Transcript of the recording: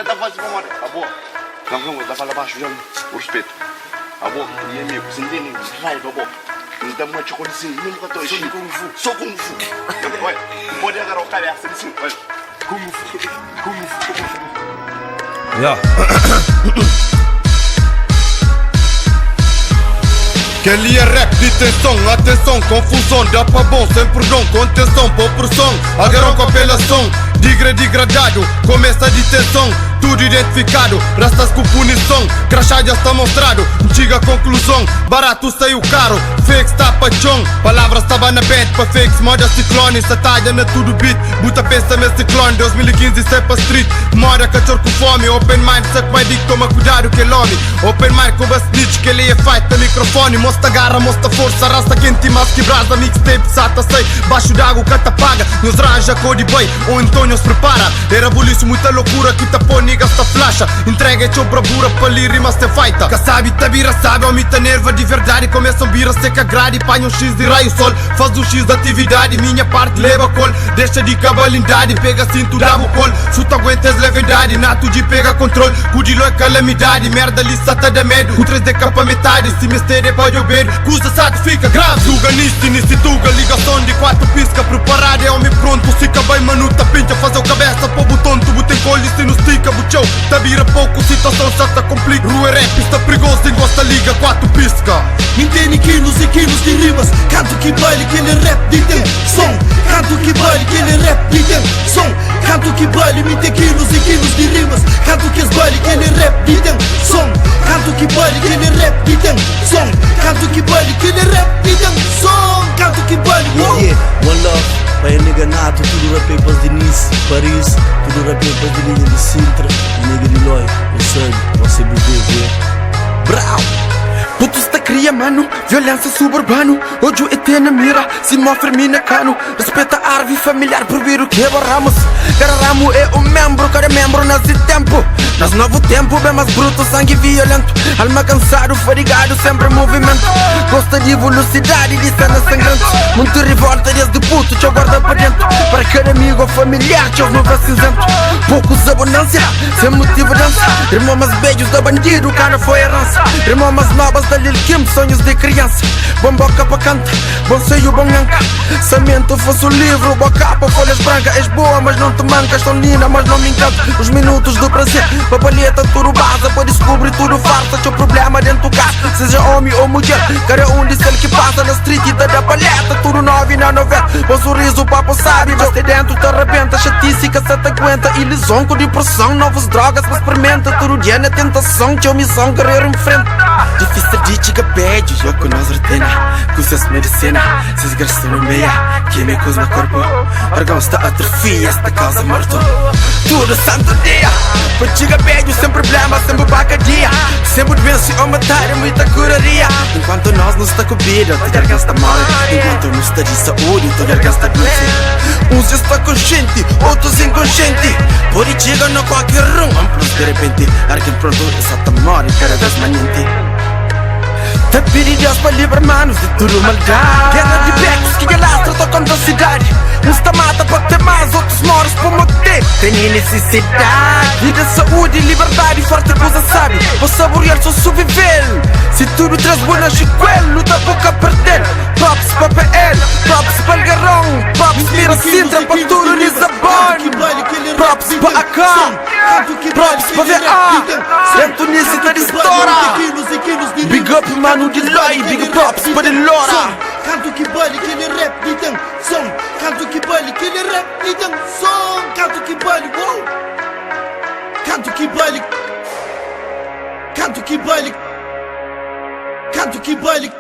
canta fácil pra morrer. Abo, vamos dar para baixo, já o respeito. Abo, e é meu, sem nem raiva, abo. Então, mas eu conheci, nunca estou enchendo. Sou Kung Fu. Olha, pode agarrar o cara assim, olha. Kung Fu. Yeah. Kelly é rap de tensão, atenção, confusão, dá pra bom, sem perdão, contenção, por pressão, agarrão com apelação, degradado, começa de tensão, tudo identificado, rastas com punição, crachá já está mostrado, antiga conclusão, barato saiu caro, fake está pachão, palavras estava na bed, para fakes, moda ciclone, satalha na tudo beat, buta pensa meu ciclone, 2015 sai pra street, moda cachorro com fome, open mind, sac mais dick, toma cuidado que é lome, open mind com a snitch, que ele é fight no microfone, mostra garra, mostra força, raça quente, mas que brasa, mixtape, sata sei, baixo d'água, cata paga, nos raja, cor de boi, ou Antônio se prepara, era buliço, muita loucura, que tapou, niggas ta flasha, entrega e bravura, para ali rimas te feita, que sabe, ta vira, sabe, ou mita nerva de verdade, começam vira, seca grade, panha um X de raio sol, faz um X de atividade, minha parte leva col, deixa de cabalindade, pega cinto, dá o col, chuta aguentas levedade, nato de pega controle, cudilo é calamidade, merda lissata da medo, o 3D capa metade, se mistério pode ouvir, custa fica grave, suga nisto, tuga, ligação de 4 pisca, preparado é homem pronto, fica bem manuta, pinta, faz o cabeça, pô botão, tu tem colho, se não estica, buchão, tá vira pouco, situação chata, complica, rua rap, está perigoso, engosta liga, 4 pisca. Entende quilos e quilos de rimas, canto que baile, que ele rap de som, canto que baile, que ele rap de som, canto que baile, me tem quilos e quilos de rimas, canto que baile, que ele rap de som, canto que baile, que ele rap de som, canto que baile, que ele rap de som, canto que baile, yeah, one love, vai nega nato, tudo rapeipas de Nice, Paris, tudo rapeipas de Linha de Sintra, nega de Loi, o sangue, você viver, brau! Putos da cria, mano, violência suburbano, ódio ET na mira, se mostra mina cano, respeita a árvore familiar, por vir o que barramos. Cada ramo é um membro, cada membro nasce tempo. Nós novo tempo, bem mais bruto, sangue violento, alma cansado, fadigado, sempre em movimento. Gosta de velocidade, de cena sangrante, muito revolta desde puto, te guarda para dentro. Para cada amigo ou familiar, te ouve cinzento. Poucos abundância, sem motivo dança. Irmão mais beijos da bandido, cara foi herança. Irmão mais novas da Lil Kim, sonhos de criança. Bom boca pra canta, bom seio, bom anca. Samento fosse o livro, boa capa, folhas brancas. És boa, mas não te mancas, tão linda, mas não me encanta. Os minutos do prazer, papalheta, tudo basa. Pode descobrir tudo farsa, teu problema dentro do carro. Seja homem ou mulher, cada um diz ele que passa na street e da palheta. Tudo 9 na novela, bom sorriso, papo sabe. Mas de dentro te arrebenta, chatice que se te aguenta. Ilusão com depressão, novas drogas, mas experimenta. Todo dia na tentação, que missão, querer em frente. Difícil de chica pede, eu conheço retena. Cusas medicina, se esgarçam no meia. Químicos no corpo, órgãos da atrofia, esta causa morto. Tudo santo dia, por chica pede, sem problema, sem bacadia. Sempre vence ou matar, é muita curaria. Enquanto nós não está com vida, tu largas da morte. Enquanto não está de saúde, tu largas da doença. Uns está consciente, outros inconsciente. Por aí chega no qualquer um, amplos de repente. Alguém pronto, exata morte, cara das manhãs. Te pedi Deus para livrar manos de tudo maldade. Guerra de becos que alastra tua contra a cidade. Uns te mata para ter mais, outros moros para morrer. Tem necessidade. Vida, saúde, liberdade, forte coisa sabe. Vou saborear, só sobreviver. Se tudo traz boa sequela, luta pouco a perder. Props para PL, props para Algarrão, props mira Sintra para tudo Lisabon. Props para AK, props para VA. Dentro nisso tá de estoura. Big up mano de Loi, big props para de Lora. Canto que baile, que ele rap de som, canto que baile, que ele rap de som, canto que baile, wow. Canto que baile, canto que baile, canto que baile.